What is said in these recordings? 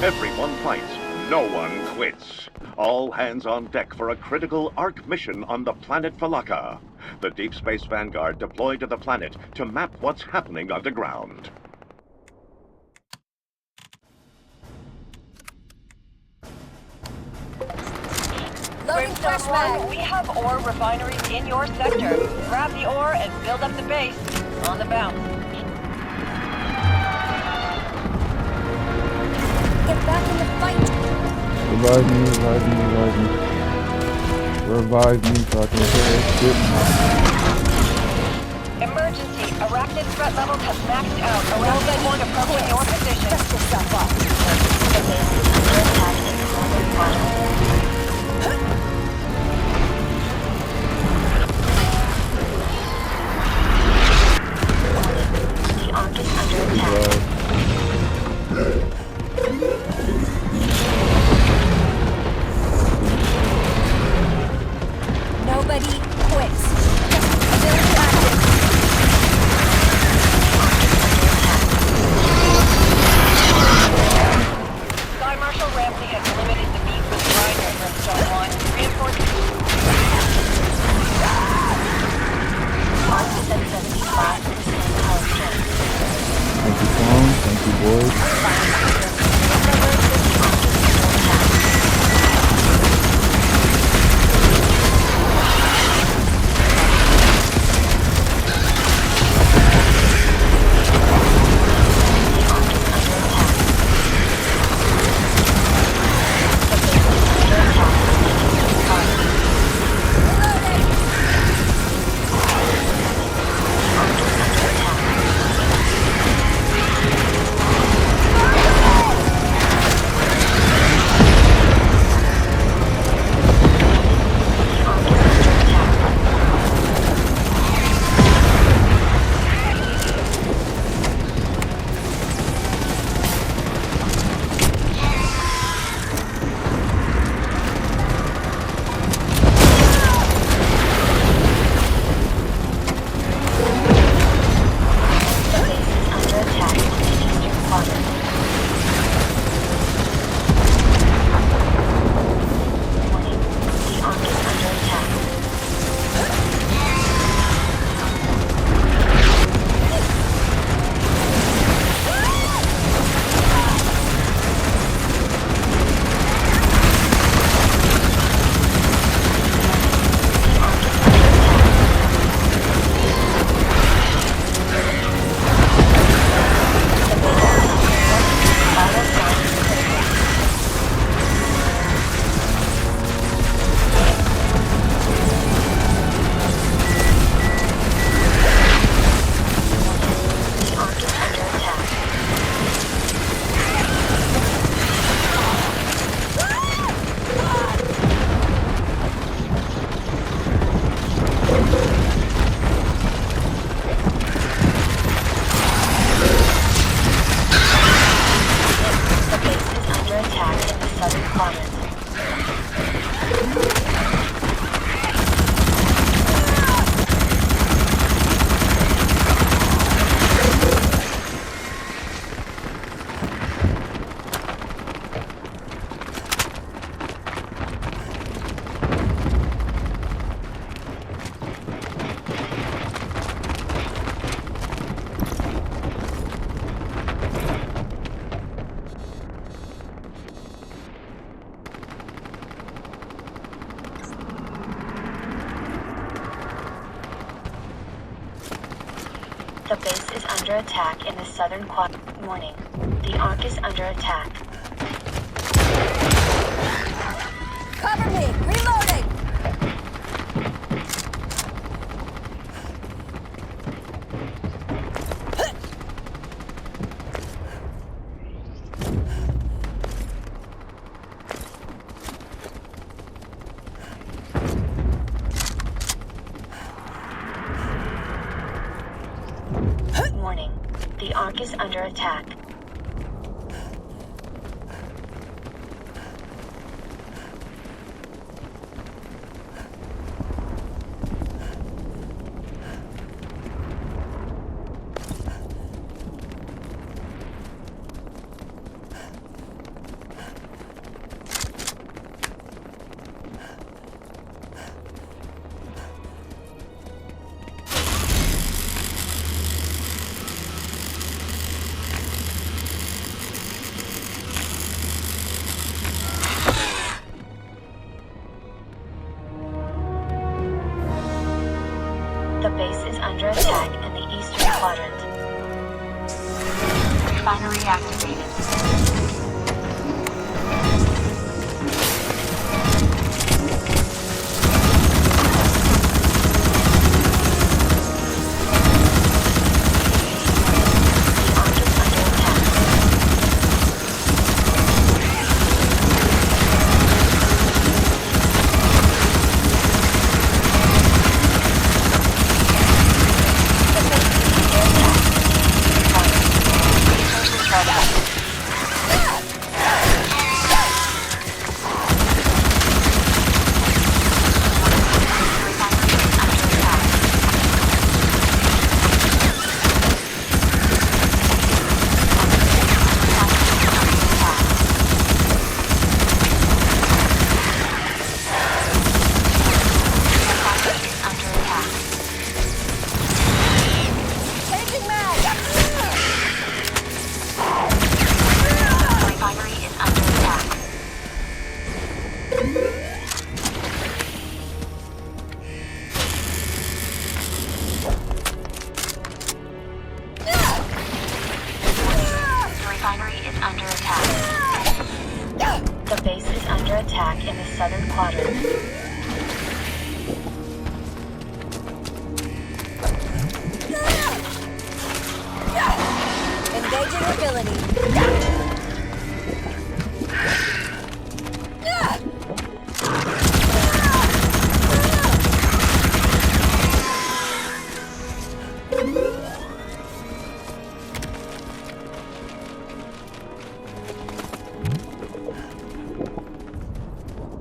Everyone fights. No one quits. All hands on deck for a critical ARC mission on the planet Valaka. The Deep Space Vanguard deployed to the planet to map what's happening underground. Brimstone 1, we have ore refineries in your sector. Grab the ore and build up the base. On the bounce. Get back in the fight! Revive me, revive me, revive me. Revive me so I can kill shit. Emergency. Arachnid threat levels have maxed out. Arachnid horde approaching your position. Dust yourself up! The base is under attack in the northern quadrant. The Ark is under attack. Nobody quits. Ability active. Sky Marshal Ramsey has limited the meat with grinder Brimstone 1. Reinforcements. Ark is at 75% power strength. Thank you, Tom. Thank you, boys. The base is under attack in the southern quadrant. Warning. The Ark is under attack. Cover me! Reloading! Warning. The Ark is under attack. Refinery activated. Changing mag! Refinery is under attack. The refinery is under attack. The base is under attack in the southern quadrant. Engaging ability.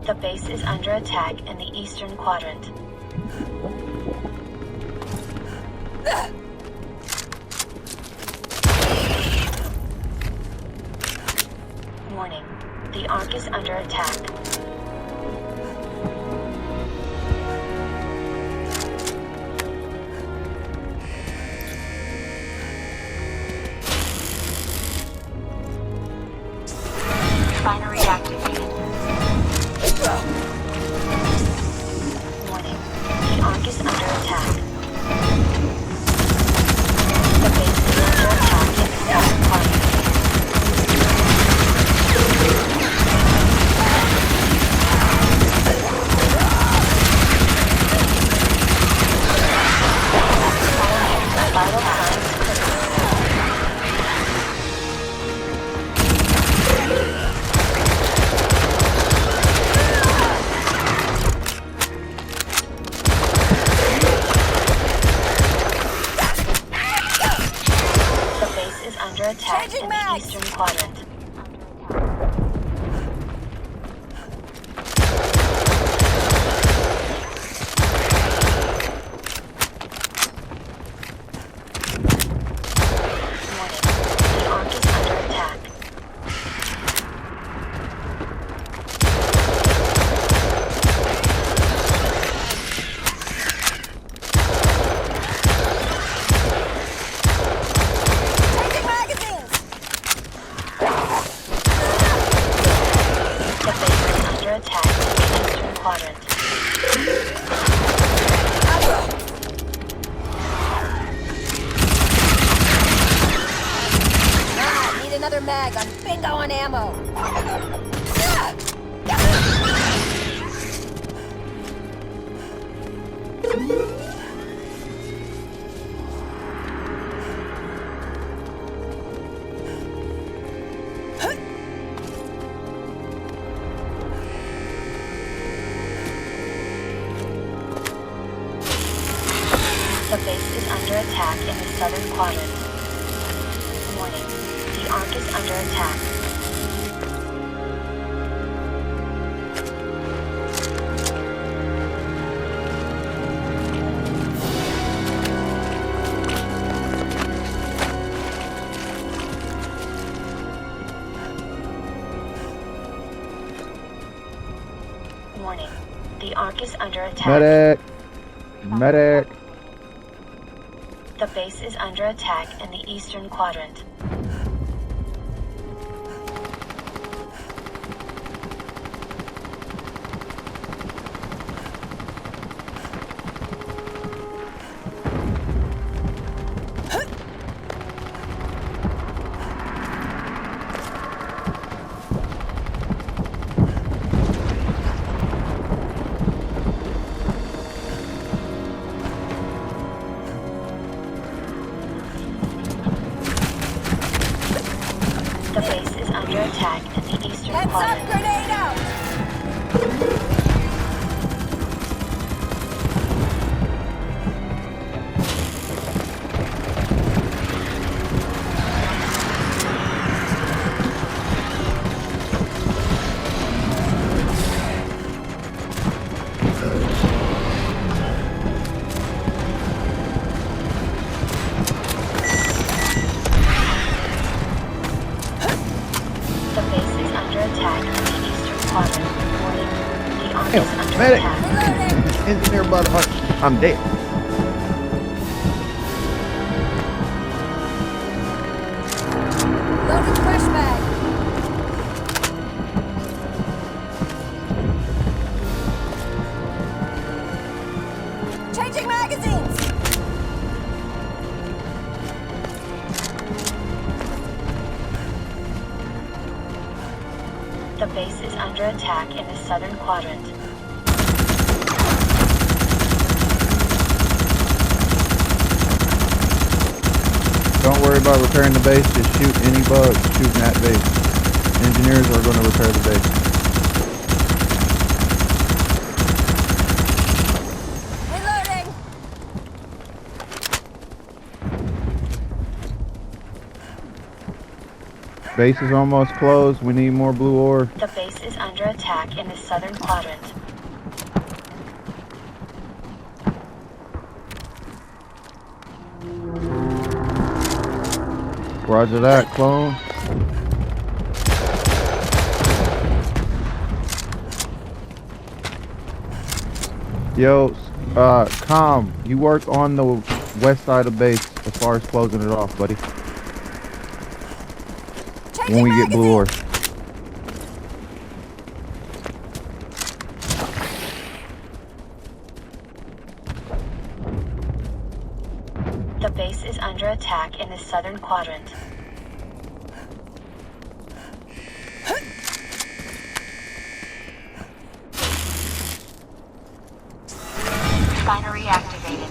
The base is under attack in the eastern quadrant. Warning. The Ark is under attack. Refinery activated. Warning. The Ark is under attack. The base is under attack in the southern quadrant. Vital signs critical. The base is under attack Changing in the mags. eastern quadrant. Warning. The Ark is under attack. Changing magazines! The base is under attack in the eastern quadrant. Need another mag on bingo on ammo. The base is under attack in the southern quadrant. Warning. The Ark is under attack. Warning. The Ark is under attack. Medic! Medic! The base is under attack in the eastern quadrant. in the eastern Heads up, quadrant. grenade out! The base is under attack in the eastern quadrant. Warning, the army Damn, is under medic. attack. Reloading! Engineer blood heart. I'm dead. Loading fresh mag. Changing magazines! The base is under attack in the southern quadrant. Don't worry about repairing the base. Just shoot any bugs shooting that base. Engineers are going to repair the base. Reloading! Base is almost closed. We need more blue ore. The base is under attack in the southern quadrant. Roger that, clone. Yo, Com, you work on the west side of base as far as closing it off, buddy. Changing When we get blue ore. magazines! The base is under attack in the southern quadrant. Binary activated.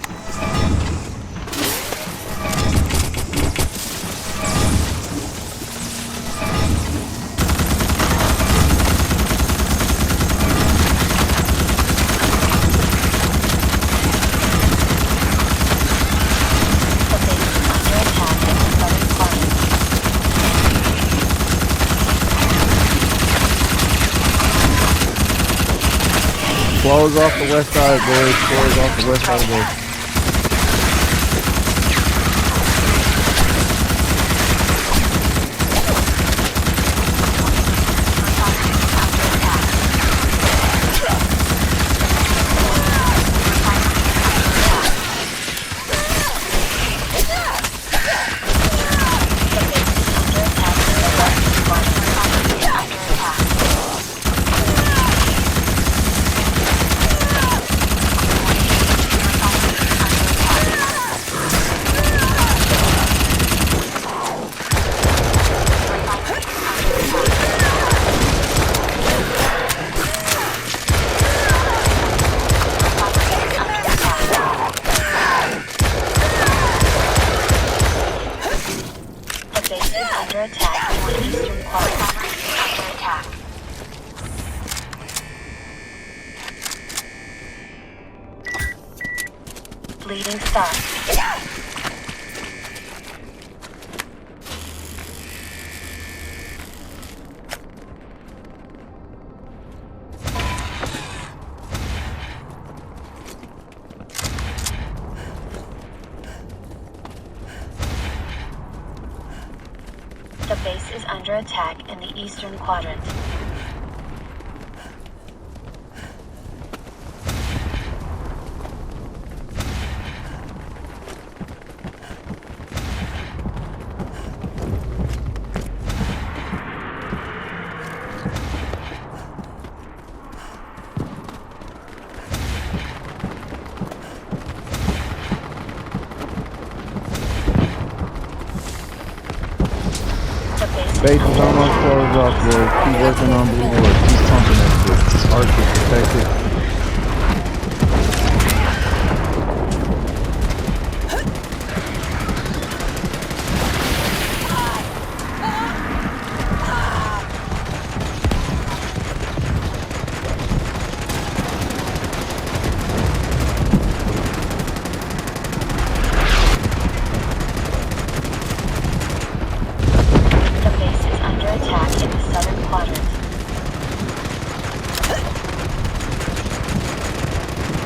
The base is under attack in the southern quadrant. Close off the west side, boys. Close off the west side of base. The base is under attack in the eastern quadrant. Under attack. Bleeding star. The base is under attack in the eastern quadrant. Base is almost closed off, boys. Keep working on blue ore. Keep pumping that shit. Arch is protected.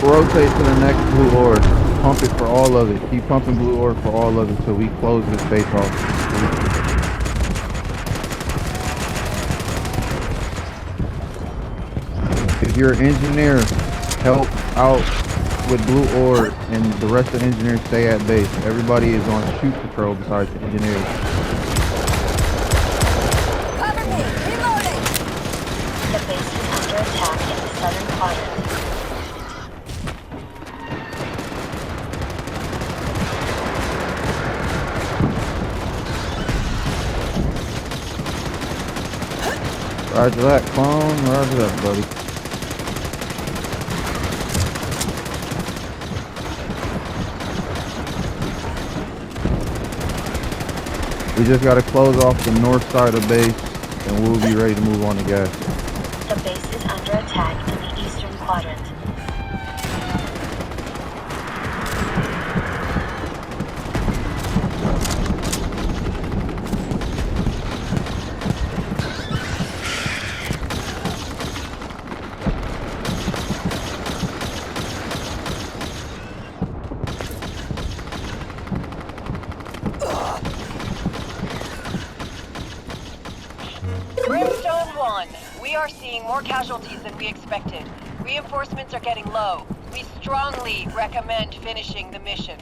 rotate to the next blue ore. Pump it for all of it. Keep pumping blue ore for all of it till we close this base off. If you're an engineer, help out with blue ore, and the rest of the engineers stay at base. Everybody is on shoot patrol besides the engineers. Cover me! Reloading! The base is under attack in the southern quadrant. Roger that, clone. Roger that, buddy. We just gotta close off the north side of base, and we'll be ready to move on to gas. The base is under attack in the eastern quadrant. Brimstone 1, we are seeing more casualties than we expected. Reinforcements are getting low. We strongly recommend finishing the mission.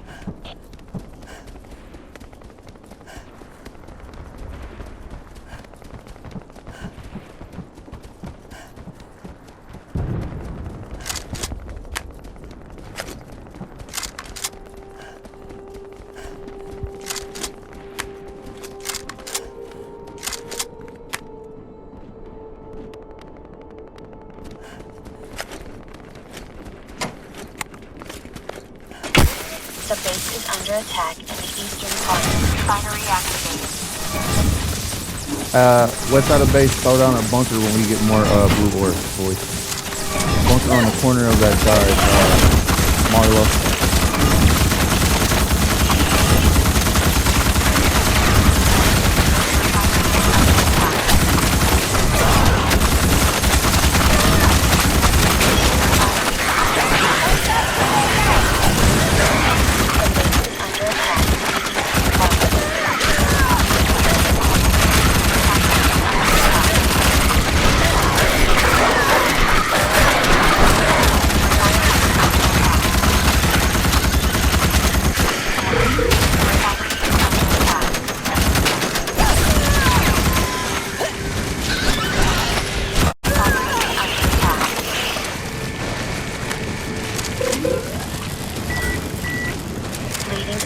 The base is under attack in the eastern quadrant. Refinery activated. West side of base, throw down a bunker when we get more blue ore, boys. Bunker on the corner of that side, Marlo.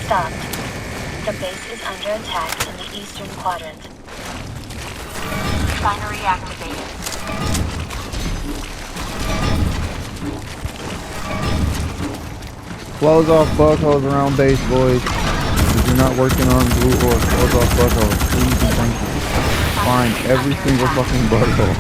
Stopped. The base is under attack in the eastern quadrant. Refinery activated. Close off bug holes around base, boys. If you're not working on blue ore, close off bug holes. Please and thank you. Find every single fucking bug hole.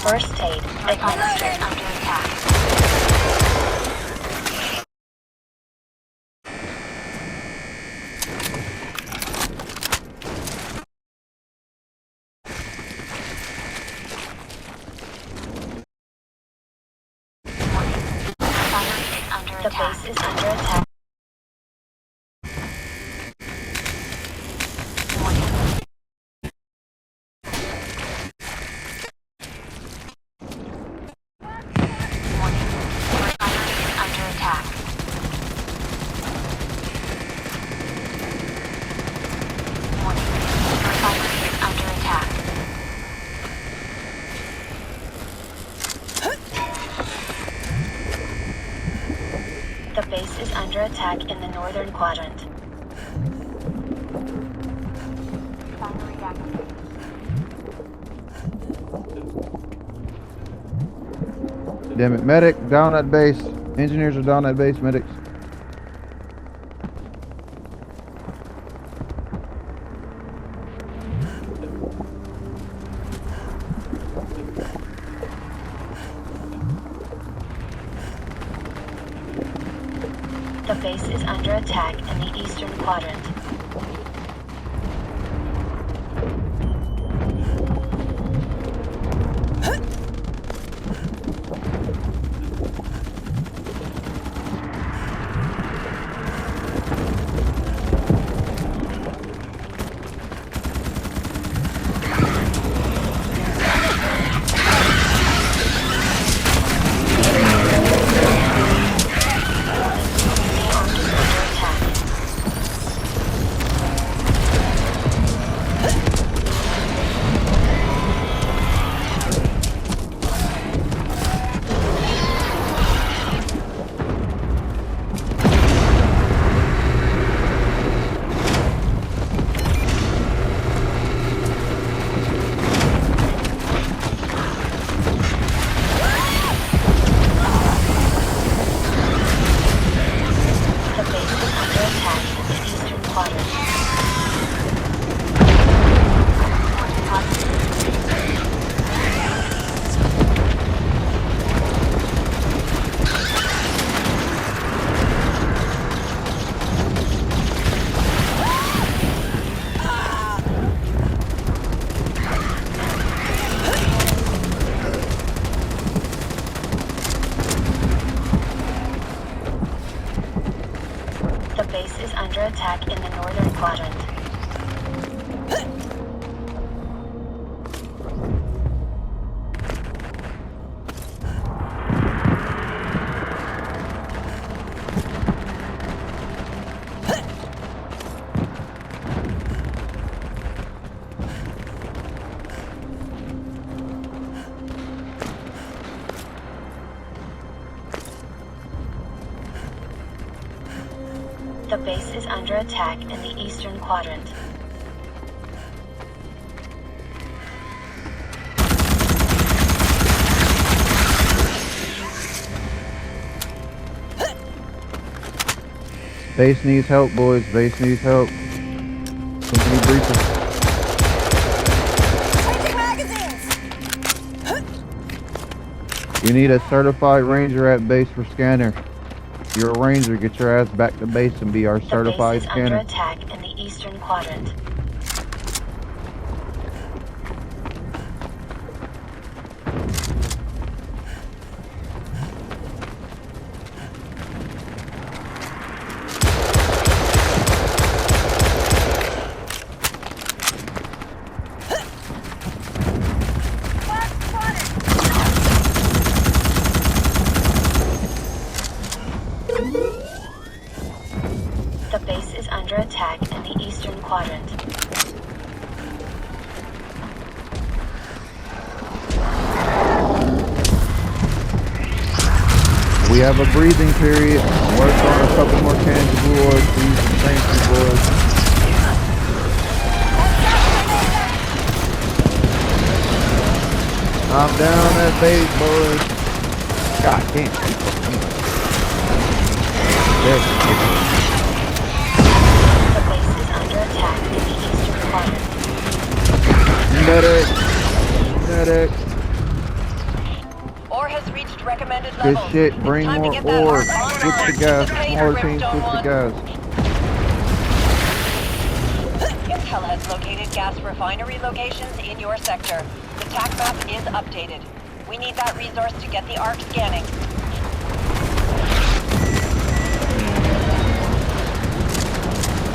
First aid administered under attack. The base is under attack. The base is under attack in the northern quadrant. Damn it, medic, down at base. Engineers are down at base, medics. The base is under attack in the eastern quadrant. The base is under attack in the northern quadrant. The base is under attack in the eastern quadrant. Base needs help, boys. Base needs help. Company breacher. Changing magazines! We need a certified ranger at base for scanner. If you're a ranger, get your ass back to base and be our certified The base is under scanner. attack in the eastern quadrant. The base is under attack in the eastern quadrant. We have a breathing period. Work on a couple more cans of blue oil, please, and thank you, boys. I'm down that base, boys. God damn. There. The base is under attack in the eastern quadrant. Medic. Medic. Ore has reached recommended Good levels. shit. It's Bring time to more get that ore. arc on Switch board. the gas. Get paid, Smaller team, Brimstone switch the One. gas. Intel has located gas refinery locations in your sector. The TAC map is updated. We need that resource to get the arc scanning.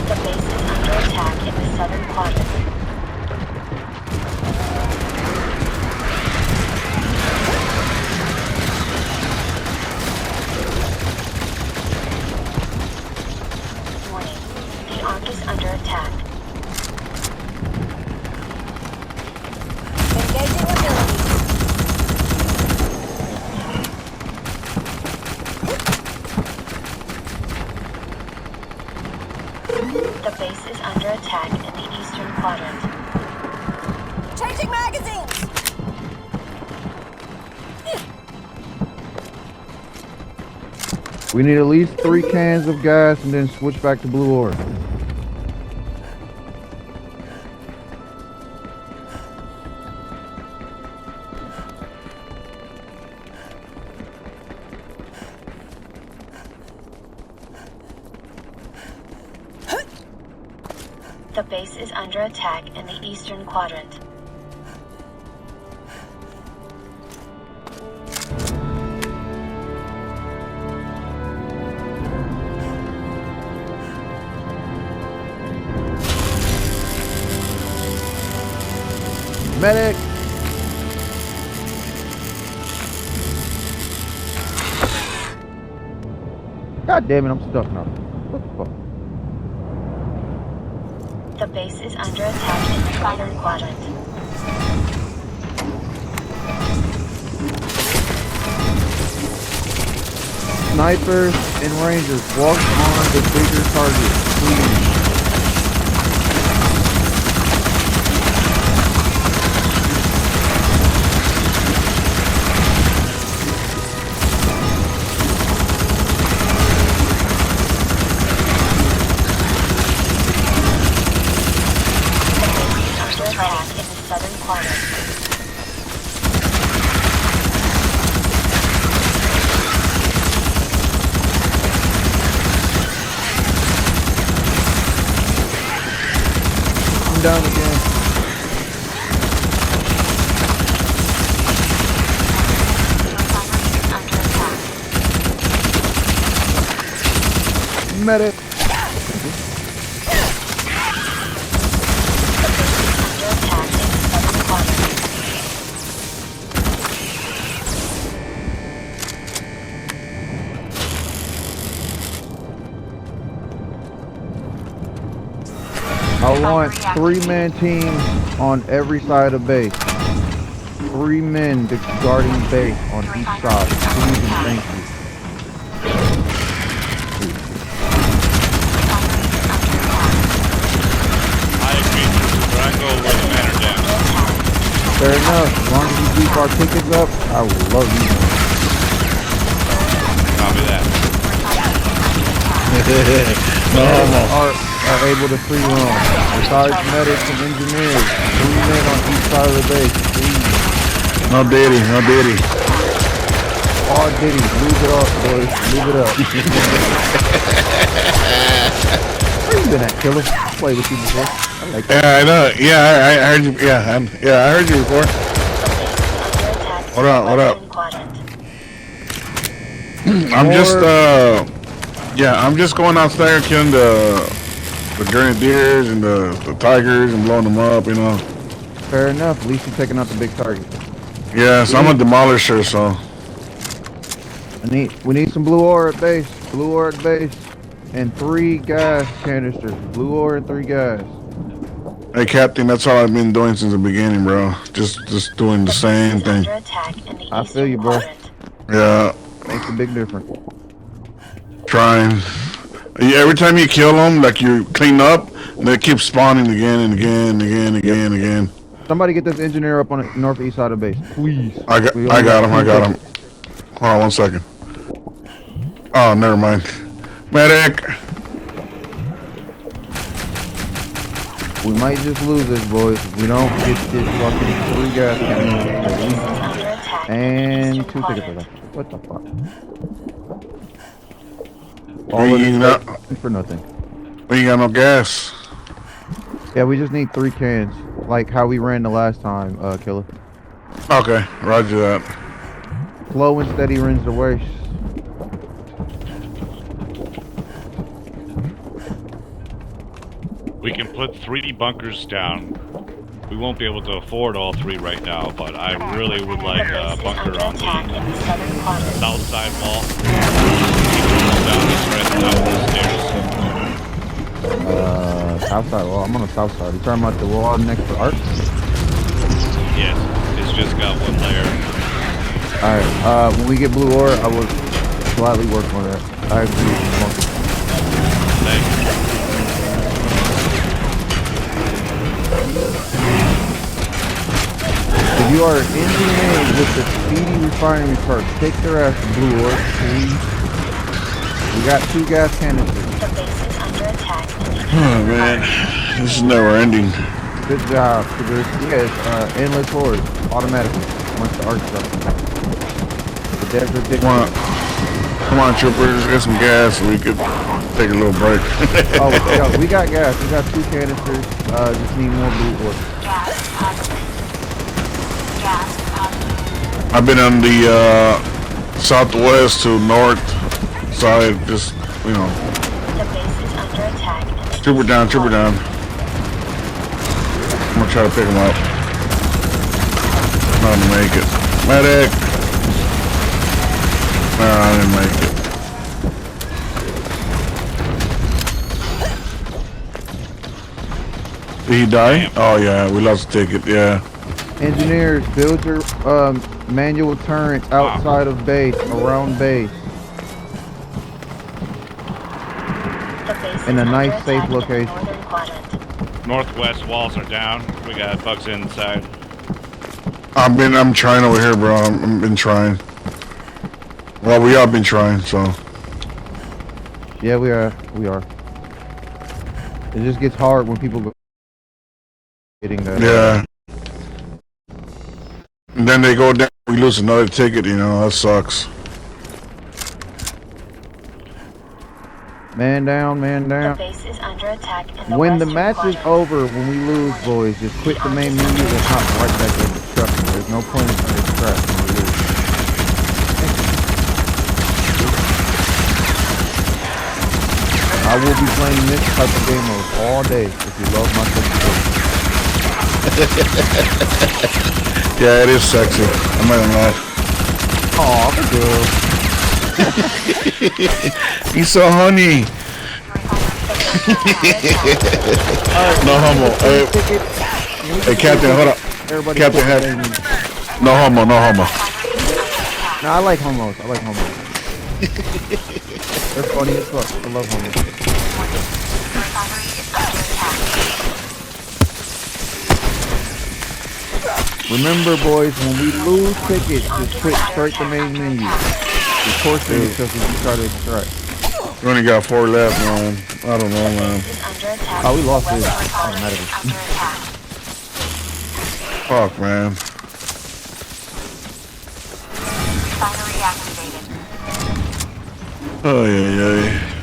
The base is under attack in the southern quadrant. Warning. The arc is under attack. Engaging abilities. The base is under attack in the eastern quadrant. Changing magazines! We need at least 3 cans of gas and then switch back to blue ore. The base is under attack in the eastern quadrant. Medic! God damn it, I'm stuck now. What the fuck? The base is under attack in the southern quadrant. Snipers and rangers, walk on the bigger target, please. Attack in the southern quadrant. I'm down again. Medic. I want 3-man teams on every side of base. 3 men guarding base on each side. Please and thank you. I agree. Triangle where the men are down. Fair enough. As long as you keep our tickets up, I will love you. Copy that. Are able to free roam. Besides medics and engineers, 3 men on each side of the base, please. No diddy, no diddy. All ditty, leave it up, boys. Leave it up. Where you been at, killer? I played with you before. I like that. Yeah, I know. Yeah, I heard you. Yeah, I heard you before. What up? What up? I'm just I'm just going out there killing the grenadiers and the tigers and blowing them up, you know. Fair enough. At least you're taking out the big target. Yeah, so I'm a demolisher, so. We need some blue ore at base. Blue ore at base. And 3 gas canisters. Blue ore and 3 gas. Hey, Captain, that's all I've been doing since the beginning, bro. Just doing the same thing. I feel you, bro. Yeah. Makes a big difference. Trying. Every time you kill them, like you clean up, they keep spawning again and again and again and again and again. Somebody get this engineer up on the northeast side of base, please. I got him. Hold on 1 second. Oh, never mind. Medic. We might just lose this, boys, if we don't get this fucking 3 gas cannons and 2 tickets for that. What the fuck? All of this for nothing. We ain't got no gas. Yeah, we just need 3 cans, like how we ran the last time, killer. Okay, roger that. Slow and steady wins the race. We can put 3 bunkers down. We won't be able to afford all 3 right now, but I really would like a bunker on the south side wall. Down the stairs. South side wall. I'm on the south side. You talking about the wall next to Ark? Yes, it's just got 1 layer. Alright, when we get blue ore, I will gladly work on that. I agree. Thank you. If you are in the main with the speedy refinery part, take their ass to blue ore, please. We got 2 gas canisters. The base is under attack. Oh man, this is never ending. Good job. Yes, endless horde, automatically. Once the arc stuff. The devs are different. Come on, troopers, get some gas so we could take a little break. Oh, we got gas. We got 2 canisters. Just need more blue oil. I've been on the southwest to north side, just, you know. The base is under attack. Trooper down, trooper down. I'm gonna try to pick him up. Not gonna make it. Medic! No, I didn't make it. Did he die? Oh yeah, we lost the ticket, yeah. Engineers, build your manual turrets outside of base, around base. The base In is a under nice, safe attack in the location. northern quadrant. Northwest walls are down. We got bugs inside. I'm trying over here, bro. I've been trying. Well, we all been trying, so. Yeah, we are. It just gets hard when people go getting that. Yeah. And then they go down, we lose another ticket, you know, that sucks. Man down, man The down. base is under attack in the When the western match is quadrant. over, when we lose, boys, just quit the main menu and hop right back into destruction. There's no point in trying to extract when we lose. I will be playing this type of game mode all day if you love my sensibility. Yeah, it is sexy. I'm not gonna lie. Aw, the girl. He's so honey. No homo. Hey, Captain, hold up. Everybody Captain, quit the have main menu. no homo, no homo. Nah, I like homos. They're funny as fuck. I love homos. Remember, boys, when we lose tickets, just quit straight the main menu. You're torturing yourself if you try to extract. We only got 4 left, man. I don't know, man. Is under attack Oh, we in the lost this. western quadrant. Automatically. Under attack. Fuck, man. Binary activated. Oh, yeah.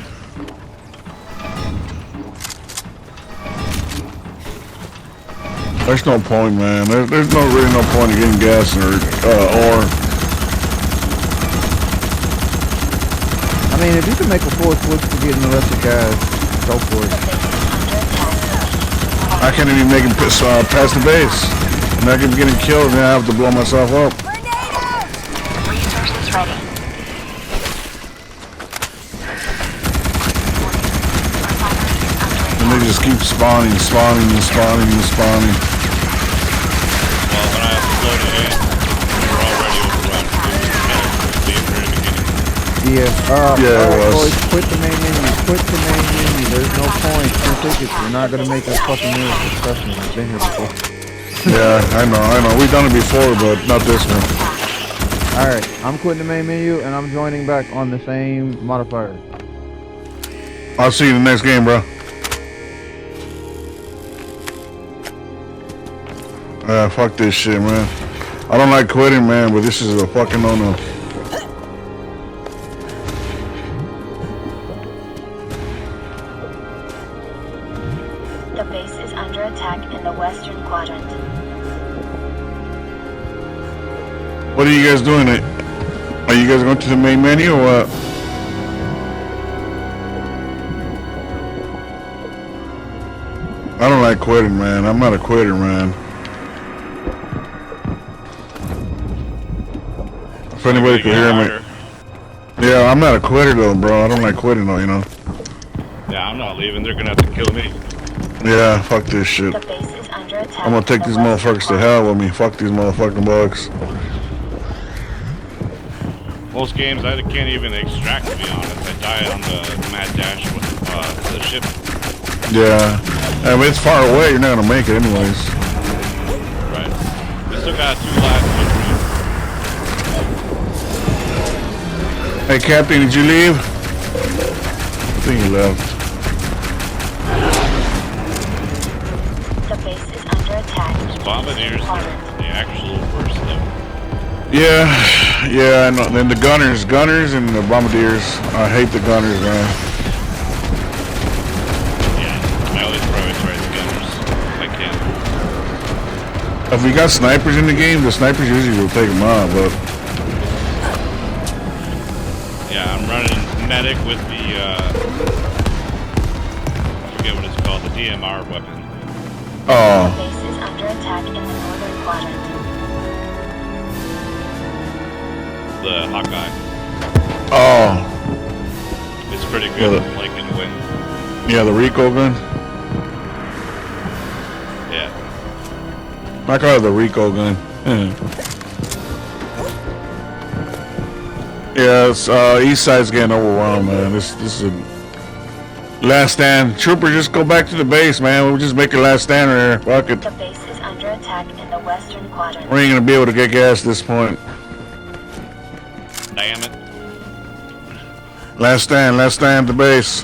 There's no point, man. There's really no point in getting gas or ore. I mean, if you can make a full switch to getting the rest of gas, go for it. I can't even make him past the base. And I keep getting killed and I have to blow myself up. Resources ready. And they just keep spawning. Well, when I exploded in, we were already overrun. It was very beginning. Yeah, Yeah, it was. boys, quit the main menu. There's no point. 2 tickets. We're not gonna make a fucking miracle. Trust me, I've been here before. Yeah, I know. We've done it before, but not this one. Alright, I'm quitting the main menu and I'm joining back on the same modifier. I'll see you in the next game, bro. Fuck this shit, man. I don't like quitting, man, but this is a fucking no-no. The base is under attack in the western quadrant. What are you guys doing? Are you guys going to the main menu or what? I don't like quitting, man. I'm not a quitter, man. If anybody can hear me. Yeah, I'm not a quitter though, bro. I don't like quitting though, you know. Yeah, I'm not leaving. They're gonna have to kill me. Yeah, fuck this shit. The base is under attack. I'm gonna take in these the western motherfuckers to quadrant. hell with me. Fuck these motherfucking bugs. Most games I can't even extract, to be honest. I die on the mad dash with the ship. Yeah. I mean, it's far away. You're not gonna make it anyways. Right. We still got 2 lives. Hey, Captain, did you leave? I think he left. The base is under attack in Those the bombardiers eastern are quadrant. the actual worst, though. Yeah, I know. Then the gunners and the bombardiers. I hate the gunners, man. Yeah, I always prioritize gunners if I can. If we got snipers in the game, the snipers usually will take them out, but... Yeah, I'm running medic with the, I forget what it's called, the DMR weapon. Oh. The base is under attack in the northern quadrant. The Hawkeye. Oh. It's pretty good, like in the wind. Yeah, the Rico gun. Yeah. I call it the Rico gun. Yeah, it's, east side's getting overwhelmed, man. This is a last stand. Trooper, just go back to the base, man. We'll just make a last stand there. Fuck it. The base is under attack in the western quadrant. We ain't gonna be able to get gas at this point. Damn it. Last stand at the base.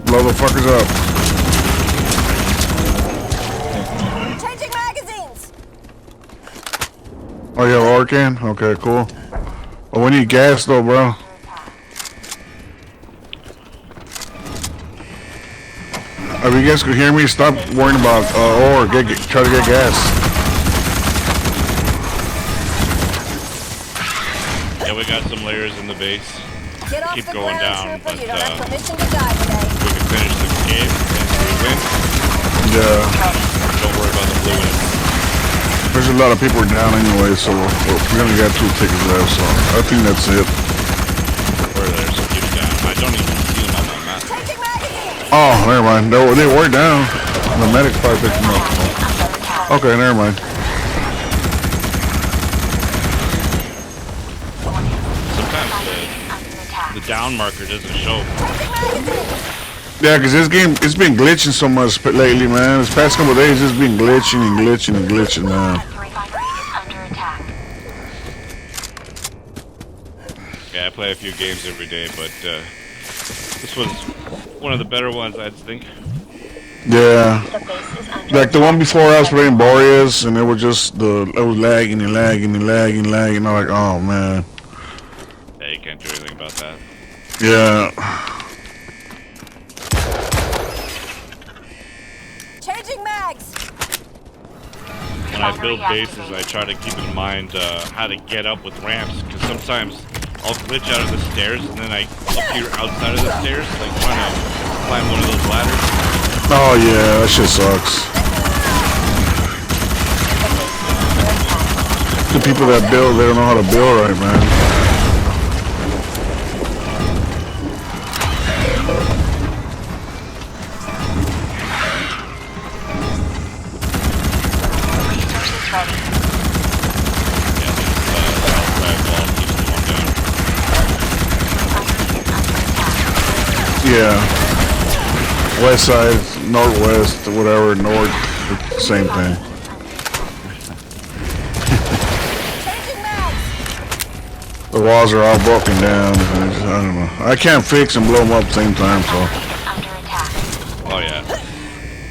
Blow the fuckers up. Changing magazines. Oh, you have Orcan? Okay, cool. Oh, we need gas though, bro. If you guys could hear me, stop worrying about ore. Try to get gas. Yeah, we got some layers in the base. Get off Keep the going ground, down, trooper. but You don't have permission to die today. we can finish this game and we win. Yeah. Don't worry about the blue in it. There's a lot of people down anyway, so we're gonna get 2 tickets left, so I think that's it. Where there's some people down. I don't even see them on my map. Changing magazines. Oh, never mind. They were down. The medics probably picked them up. Okay, never mind. Sometimes the down marker doesn't show. Yeah, because this game, it's been glitching so much lately, man. This past couple of days, it's been glitching and glitching and glitching, man. Refinery is under attack. Yeah, I play a few games every day, but this was one of the better ones, I think. Yeah. The base is under Like the one before I was playing Boreas, and it was just it was lagging and lagging and lagging and lagging. I'm like, oh man. Yeah, you can't do anything about that. Yeah. Changing mags. When I build bases, I try to keep in mind how to get up with ramps, because sometimes I'll glitch out of the stairs and then I appear outside of the stairs, like trying to climb one of those ladders. Oh yeah, that shit sucks. The people that build, they don't know how to build right, man. resources ready. Yeah. West side, northwest, whatever, north, same thing. Changing mags. The walls are all broken down. I don't know. I can't fix and blow them up at the same time, so. Under attack. Oh yeah.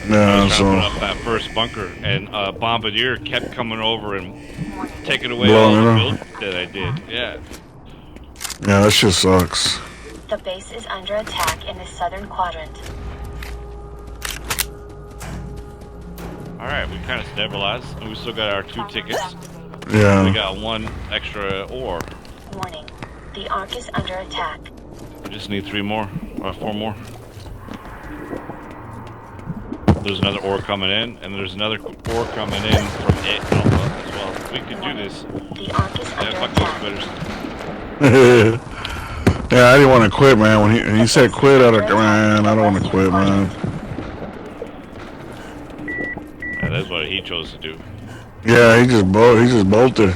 I Yeah, was trying to put so. up that first bunker, and Bombardier kept coming over and taking away Blowing all the it builds that I did. Yeah. Yeah, that shit sucks. The base is under attack in the southern quadrant. Alright, we kind of stabilized, and we still got our 2 tickets. Yeah. We got 1 extra ore. Warning. The Ark is under attack. We just need 3 more, or 4 more. There's another ore coming in, and there's another ore coming in from it Alpha as well. We can do this. The Ark is under Yeah, fuck those attack. quitters. Yeah, I didn't want to quit, man. When he said quit, I was like, man, I don't want to quit, man. Yeah, that's what he chose to do. Yeah, he just bolted.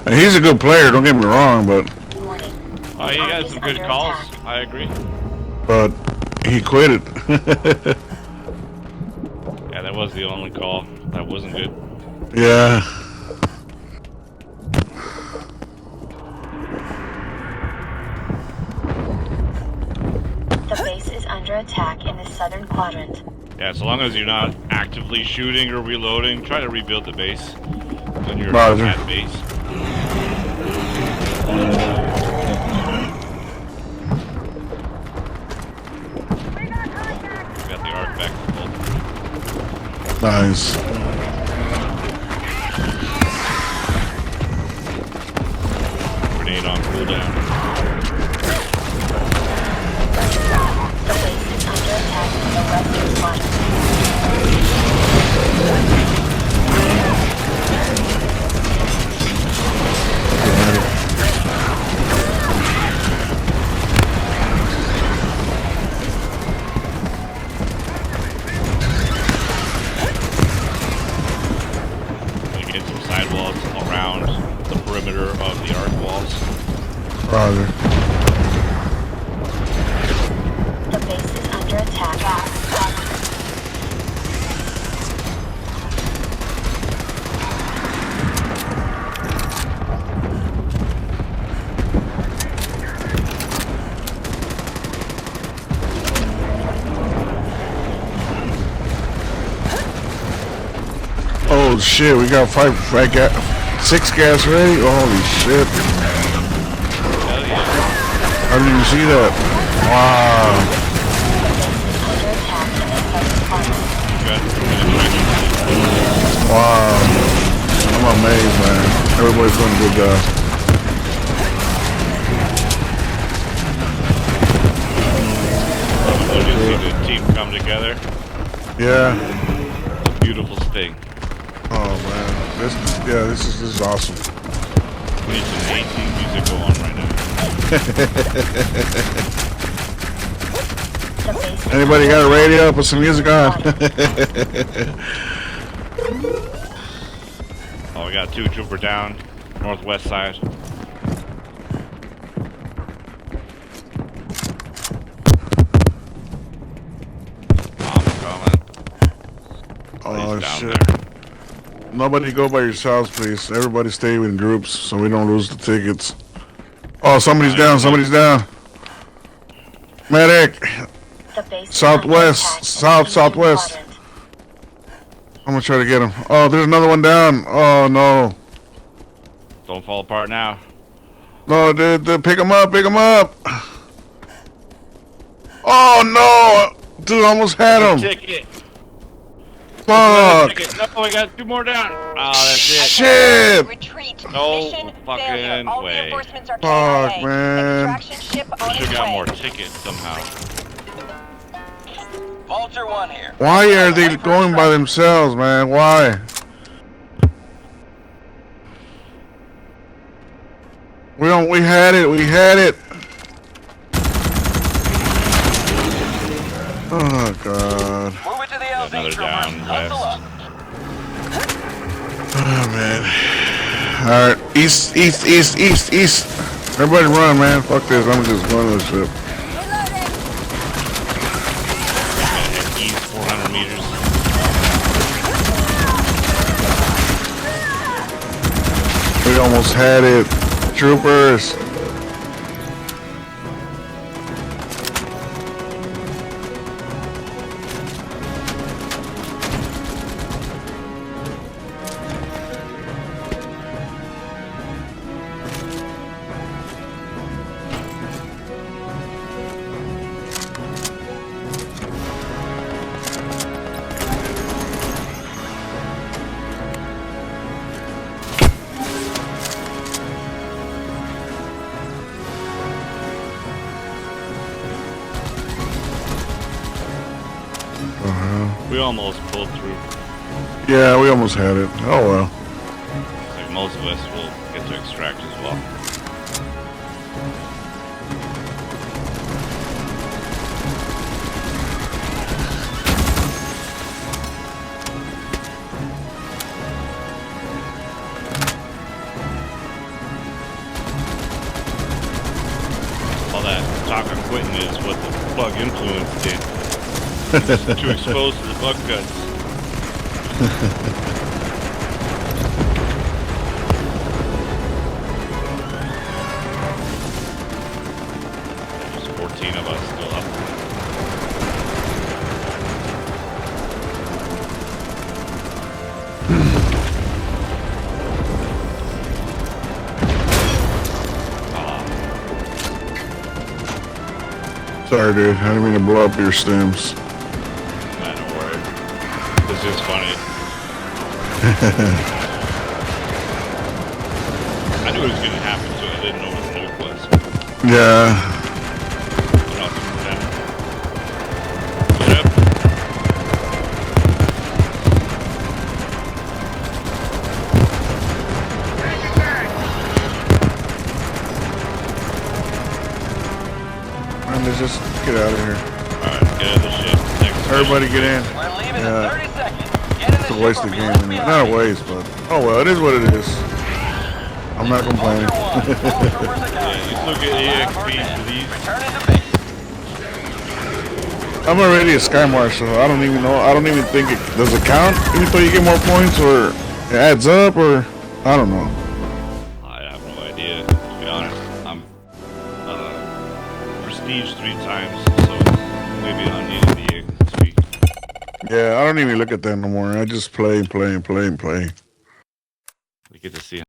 And he's a good player, don't get me wrong, but Warning. Oh, he got some good calls. I agree. he quit it. Yeah, that was the only call. That wasn't good. Yeah. The base is under attack in the southern quadrant. Yeah, so long as you're not actively shooting or reloading, try to rebuild the base. on your Roger. at base. Got the arc back to full. Nice. Grenade on cooldown. The base is under attack from the western quadrant. Gonna get some sidewalls around the perimeter of the arc walls. Roger. The base is under attack. Oh shit, we got 6 gas ready? Holy shit. Hell yeah. I didn't even see that. Wow. Under attack in the southern quadrant. Got penetration. Wow. I'm amazed, man. Everybody's doing a good job. So to see the team come together. Yeah. It's a beautiful thing. Oh man. This is awesome. We need some 18 music go on right now. The base is Anybody got a radio? Put some music on. Oh, we got 2 trooper down, northwest side. Bombs coming. Oh He's down shit. there. Nobody go by yourselves, please. Everybody stay in groups so we don't lose the tickets. Oh, somebody's down. Somebody's down. Medic. the base is Southwest. under attack in the Southwest. eastern quadrant. I'm gonna try to get him. Oh, there's another one down. Oh no. Don't fall apart now. No, dude, pick him up. Pick him up. Oh no. Dude, I almost had him. Ticket. Fuck. Ticket. No, we got 2 more down. Oh, that's it. Shit. Retreat. No Mission fucking failure. All way. reinforcements are Fuck, KIA. man. Extraction ship on Should its got way. more tickets somehow. Vulture 1 here. Why are they going by themselves, man? Why? We had it. Oh god. Move it to the Got LZ another troopers. down Hustle west. up. Oh man. Alright, east. Everybody run, man. Fuck this. I'm just going to the ship. At east 400 meters. We almost had it. Troopers. We almost pulled through. Yeah, we almost had it. Oh well. Looks like most of us will get to extract as well. All that talk of quitting is what the bug influence did. Too exposed to the bug guts. There's 14 of us still up. Sorry, dude. I didn't mean to blow up your stems. Nah, don't worry. It's just funny. I knew it was gonna happen, so I didn't know what the nuke was. Yeah. Yep. Man, let's just get out of here. Alright, get out of the ship. Next Everybody get in. We're leaving Yeah. in 30 seconds. Get in It's the a waste ship of or be game. left Not behind. a waste, but oh well, it is what it is. I'm not complaining. Yeah, you still get EXP for these. Returning to base. I'm already a Sky Marshal. I don't even know. I don't even think it does it count. Even though you get more points, or it adds up, or I don't know. I have no idea, to be honest. I'm prestige 3 times, so maybe I needed the XP. Yeah, I don't even look at that no more. I just play and play and play and play. We get to see